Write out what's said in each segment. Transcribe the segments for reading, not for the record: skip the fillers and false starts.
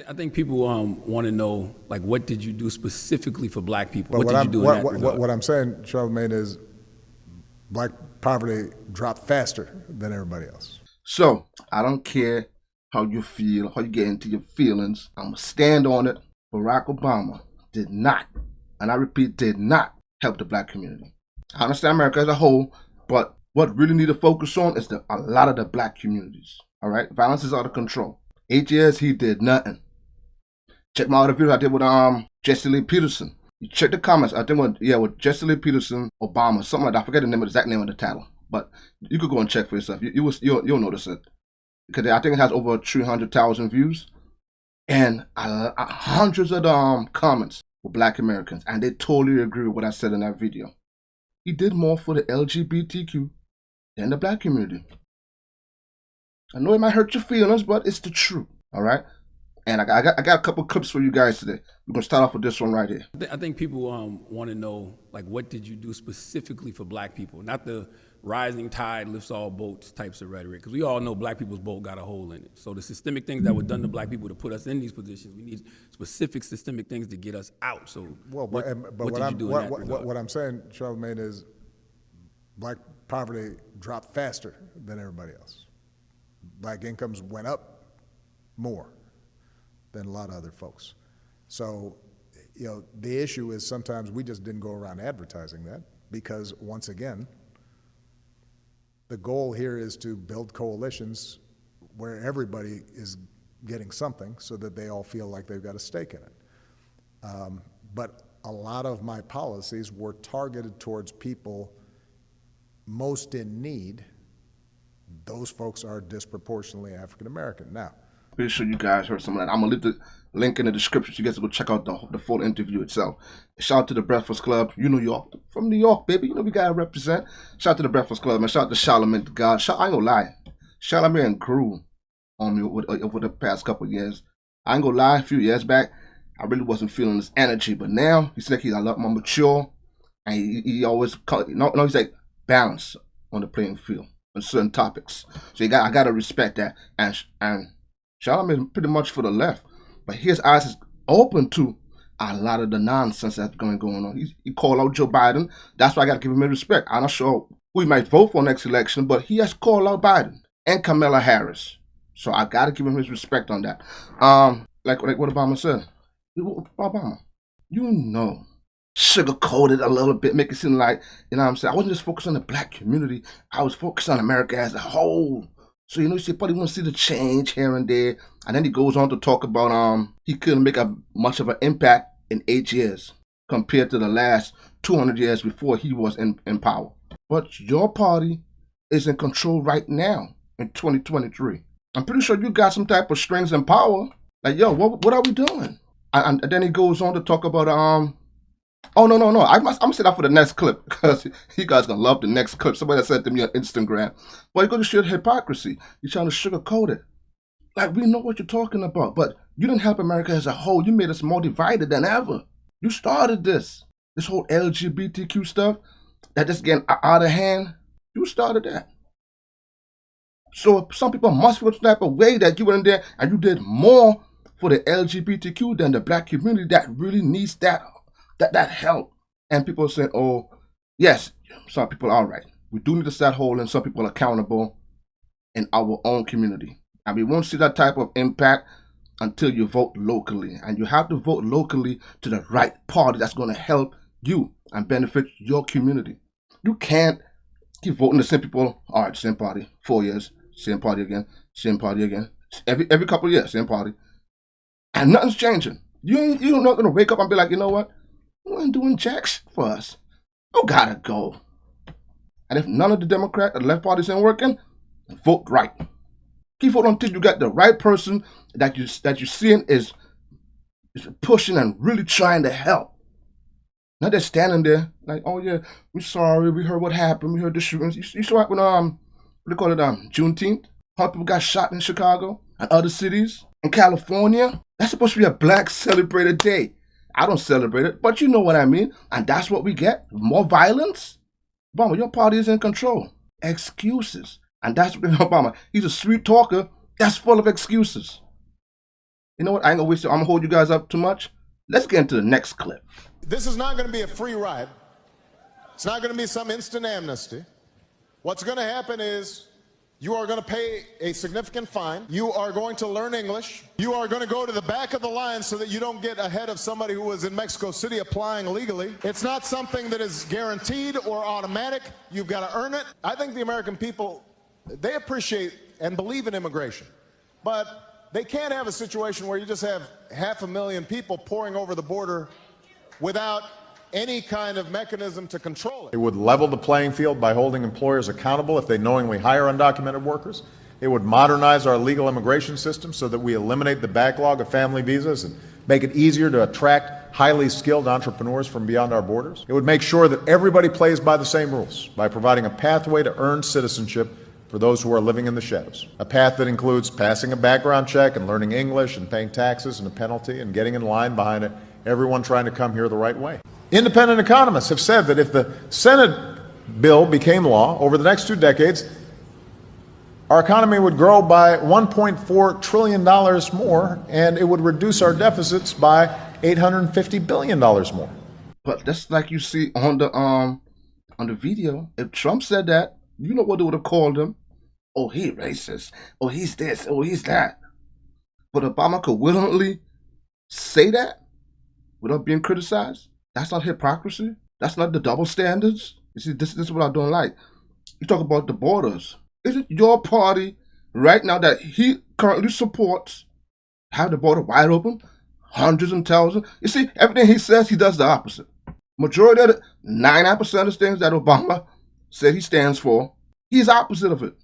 I think people want to know, like, what did you do specifically for black people? But What did you do in that regard? what I'm saying, Charlemagne, is black poverty dropped faster than everybody else. So I don't care how you feel, how you get into your feelings. I'm gonna stand on it. Barack Obama did not, and I repeat, did not help the black community. I understand America as a whole, but what really need to focus on is a lot of the black communities. All right, violence is out of control. 8 years he did nothing. Check my other video I did with Jesse Lee Peterson. You check the comments. I think with Jesse Lee Peterson, Obama, something like that. I forget the exact name of the title, but you could go and check for yourself. You'll notice it because I think it has over 300,000 views and hundreds of comments were black Americans, and they totally agree with what I said in that video. He did more for the LGBTQ than the black community. I know it might hurt your feelings, but it's the truth. All right. And I got a couple clips for you guys today. We're gonna start off with this one right here. I think people want to know, like, what did you do specifically for black people? Not the rising tide lifts all boats types of rhetoric, because we all know black people's boat got a hole in it. So the systemic things that were done to black people to put us in these positions, we need specific systemic things to get us out. So what did you do in that regard? What I'm saying, Charlemagne, is black poverty dropped faster than everybody else. Black incomes went up more than a lot of other folks. So, the issue is sometimes we just didn't go around advertising that because, once again, the goal here is to build coalitions where everybody is getting something so that they all feel like they've got a stake in it. But a lot of my policies were targeted towards people most in need. Those folks are disproportionately African American. Now, Pretty sure you guys heard some of that. I'm gonna leave the link in the description so you guys can go check out the full interview itself. Shout out to the Breakfast Club. You New York, from New York, baby. You know we gotta represent. Shout out to the Breakfast Club, man. Shout out to Charlemagne the God. I ain't gonna lie, Charlemagne grew on me over the past couple of years. I ain't gonna lie. A few years back, I really wasn't feeling this energy, but now he's like he's a lot more mature, and he always he's like balanced on the playing field on certain topics. So I gotta respect that and. Charlemagne pretty much for the left, but his eyes is open to a lot of the nonsense that's going on. He called out Joe Biden. That's why I got to give him respect. I'm not sure who he might vote for next election, but he has called out Biden and Kamala Harris. So I got to give him his respect on that. Like what Obama said. Obama, sugar-coated a little bit, make it seem like, what I'm saying? I wasn't just focused on the black community. I was focused on America as a whole. So, you probably want to see the change here and there. And then he goes on to talk about he couldn't make much of an impact in 8 years compared to the last 200 years before he was in power. But your party is in control right now in 2023. I'm pretty sure you got some type of strings and power. Like, yo, what are we doing? And then he goes on to talk about oh, no. I'm going to set that for the next clip because you guys going to love the next clip. Somebody said to me on Instagram, well, you're going to show hypocrisy. You're trying to sugarcoat it. Like, we know what you're talking about, but you didn't help America as a whole. You made us more divided than ever. You started this whole LGBTQ stuff that just getting out of hand. You started that. So some people must feel the type of way that you went in there and you did more for the LGBTQ than the black community that really needs that help. And people say, oh, yes, some people are right. We do need to start holding some people accountable in our own community. And we won't see that type of impact until you vote locally. And you have to vote locally to the right party that's going to help you and benefit your community. You can't keep voting the same people. All right, same party, 4 years, same party again, same party again. Every couple of years, same party. And nothing's changing. You're not going to wake up and be like, you know what? You ain't doing jack shit for us. You gotta go. And if none of the Democrat or left parties ain't working, vote right. Keep voting until you got the right person that you seeing is pushing and really trying to help. Not just standing there like, oh yeah, we're sorry, we heard what happened, we heard the shootings. You saw it when Juneteenth? How people got shot in Chicago and other cities in California. That's supposed to be a black celebrated day. I don't celebrate it, but you know what I mean. And that's what we get. More violence. Obama, your party is in control. Excuses. And that's what Obama. He's a sweet talker that's full of excuses. You know what? I ain't gonna waste it. I'm gonna hold you guys up too much. Let's get into the next clip. This is not going to be a free ride. It's not going to be some instant amnesty. What's going to happen is you are going to pay a significant fine. You are going to learn English. You are going to go to the back of the line so that you don't get ahead of somebody who was in Mexico City applying legally. It's not something that is guaranteed or automatic. You've got to earn it. I think the American people, they appreciate and believe in immigration. But they can't have a situation where you just have 500,000 people pouring over the border without any kind of mechanism to control it. It would level the playing field by holding employers accountable if they knowingly hire undocumented workers. It would modernize our legal immigration system so that we eliminate the backlog of family visas and make it easier to attract highly skilled entrepreneurs from beyond our borders. It would make sure that everybody plays by the same rules by providing a pathway to earn citizenship for those who are living in the shadows. A path that includes passing a background check and learning English and paying taxes and a penalty and getting in line behind everyone trying to come here the right way. Independent economists have said that if the Senate bill became law over the next 2 decades, our economy would grow by $1.4 trillion more, and it would reduce our deficits by $850 billion more. But that's like you see on the video. If Trump said that, you know what they would have called him? Oh, he racist. Oh, he's this. Oh, he's that. But Obama could willingly say that without being criticized. That's not hypocrisy. That's not the double standards. You see, this is what I don't like. You talk about the borders. Is it your party right now that he currently supports have the border wide open? Hundreds and thousands. You see, everything he says, he does the opposite. Majority of the 99% of things that Obama said he stands for, he's opposite of it.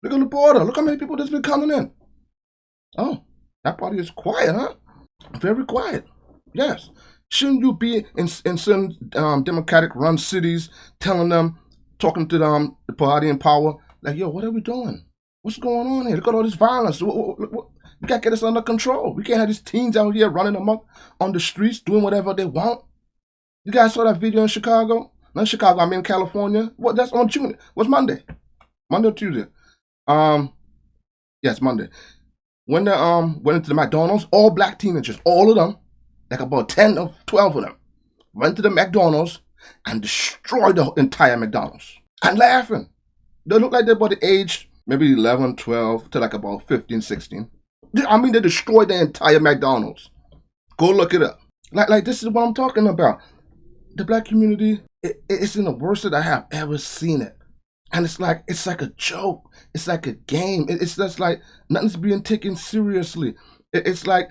Look at the border. Look how many people that's been coming in. Oh, that party is quiet, huh? Very quiet. Yes. Shouldn't you be in some Democratic-run cities telling them, talking to them, the party in power, like, yo, what are we doing? What's going on here? Look at all this violence. We got to get this under control. We can't have these teens out here running amok on the streets, doing whatever they want. You guys saw that video in Chicago? Not in Chicago, I mean California. What? That's on Tuesday. What's Monday? Monday or Tuesday? Yes, Monday. When they went into the McDonald's, all black teenagers, all of them, like about 10 or 12 of them, went to the McDonald's and destroyed the entire McDonald's. And laughing. They look like they're about the age, maybe 11, 12, to like about 15, 16. I mean, they destroyed the entire McDonald's. Go look it up. Like this is what I'm talking about. The black community, it's in the worst that I have ever seen it. And it's like a joke. It's like a game. It's just like nothing's being taken seriously. It's like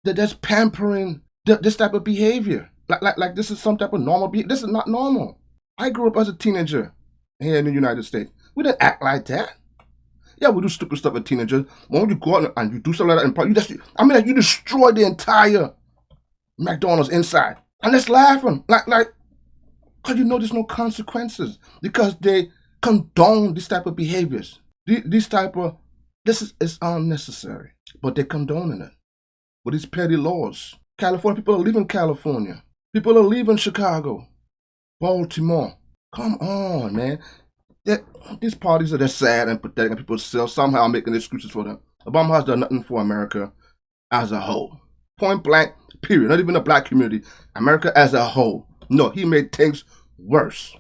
they're just pampering this type of behavior. Like this is some type of normal behavior. This is not normal. I grew up as a teenager here in the United States. We didn't act like that. Yeah, we do stupid stuff as teenagers. When you go out and you do something like that in public, you destroy the entire McDonald's inside. And it's laughing. Like, because you know there's no consequences. Because they condone this type of behaviors. This is unnecessary. But they're condoning it. With these petty laws. California, people are leaving California. People are leaving Chicago. Baltimore. Come on, man. These parties are just sad and pathetic, and people still somehow making excuses for them. Obama has done nothing for America as a whole. Point blank, period. Not even the black community. America as a whole. No, he made things worse.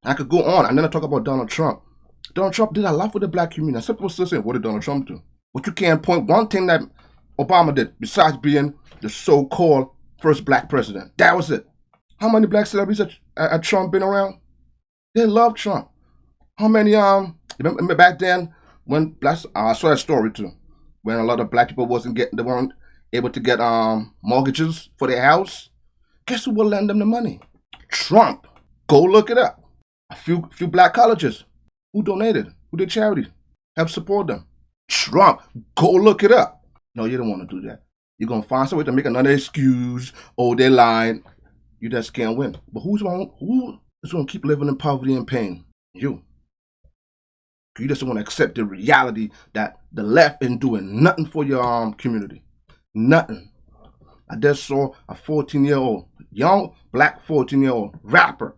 I could go on, and then I talk about Donald Trump. Donald Trump did a lot for the black community. And some people still saying, what did Donald Trump do? But you can't point one thing that Obama did, besides being the so-called first black president. That was it. How many black celebrities had Trump been around? They love Trump. How many, remember back then, when I saw that story too, when a lot of black people they weren't able to get mortgages for their house. Guess who will lend them the money? Trump. Go look it up. A few black colleges. Who donated? Who did charity? Help support them. Trump. Go look it up. No, you don't want to do that. You're going to find some way to make another excuse. Oh, they're lying. You just can't win. But who is going to keep living in poverty and pain? You. You just want to accept the reality that the left ain't doing nothing for your community. Nothing. I just saw a 14-year-old, young black 14-year-old rapper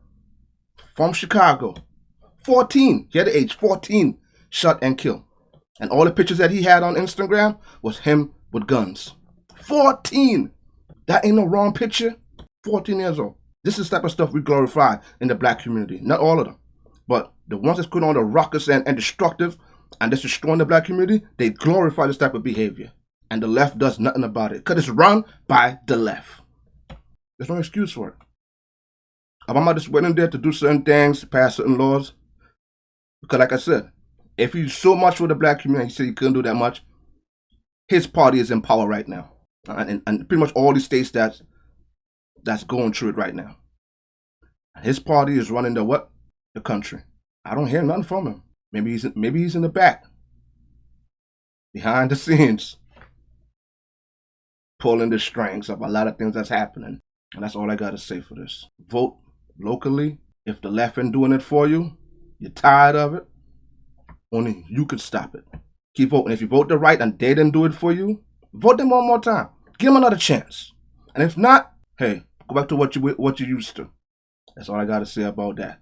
from Chicago. 14. He had the age 14, shot and killed. And all the pictures that he had on Instagram was him with guns. 14. That ain't no wrong picture. 14 years old. This is the type of stuff we glorify in the black community. Not all of them. But the ones that's put on the ruckus and destructive and that's destroying the black community, they glorify this type of behavior. And the left does nothing about it. Because it's run by the left. There's no excuse for it. Obama just went in there to do certain things, pass certain laws. Because like I said, if he's so much for the black community, he said he couldn't do that much. His party is in power right now. And pretty much all the states that's going through it right now. His party is running the country. I don't hear nothing from him. Maybe he's in the back, behind the scenes, pulling the strings of a lot of things that's happening. And that's all I gotta say for this. Vote locally. If the left ain't doing it for you, you're tired of it, only you could stop it. Keep voting. If you vote the right and they didn't do it for you, vote them one more time. Give them another chance. And if not, hey, go back to what you used to. That's all I got to say about that.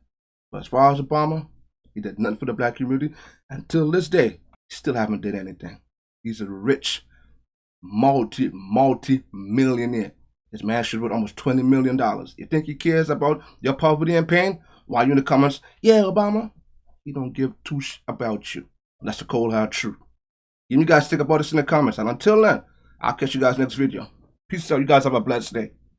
But as far as Obama, he did nothing for the black community. Until this day, he still haven't did anything. He's a rich, multi-millionaire. This man should worth almost $20 million. You think he cares about your poverty and pain? While you in the comments, yeah, Obama, he don't give two about you. That's the cold hard truth. You guys think about this in the comments. And until then, I'll catch you guys next video. Peace out. You guys have a blessed day.